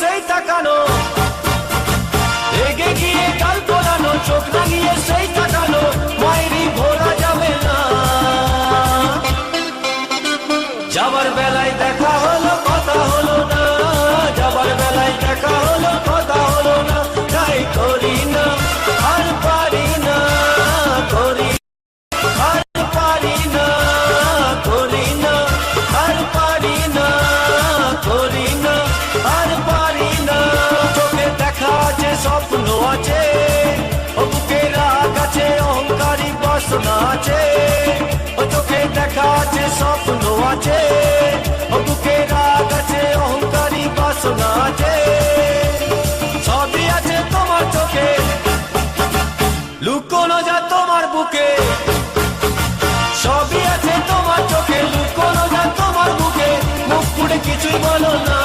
সেই তাকানো, রেগে গিয়ে গাল তোলানো, চোখ লাগিয়ে সেই তাকানো, মায়েরই ভোলা যাবে না। যাবার বেলায় দেখা হলো কথা হলো না, যাবার বেলায় দেখা হলো কথা হলো না, তাই করি না আর পারি না, করি আর পারি না, করি না আর পারি না, করি না আর পারি না। চোখে দেখা আছে স্বপ্ন আছে, ও বুকে রাগ আছে অহংকারী বাসনা আছে, ও চোখে দেখা আছে স্বপ্ন আছে, ও বুকে রাগ আছে অহংকারী বাসনা আছে। সবই আছে তোমার চোখে, লুকোনো যা তোমার বুকে, সবই আছে তোমার চোখে, লুকোনো যা তোমার বুকে, মুখ পুড়ে কিছুই বলো না।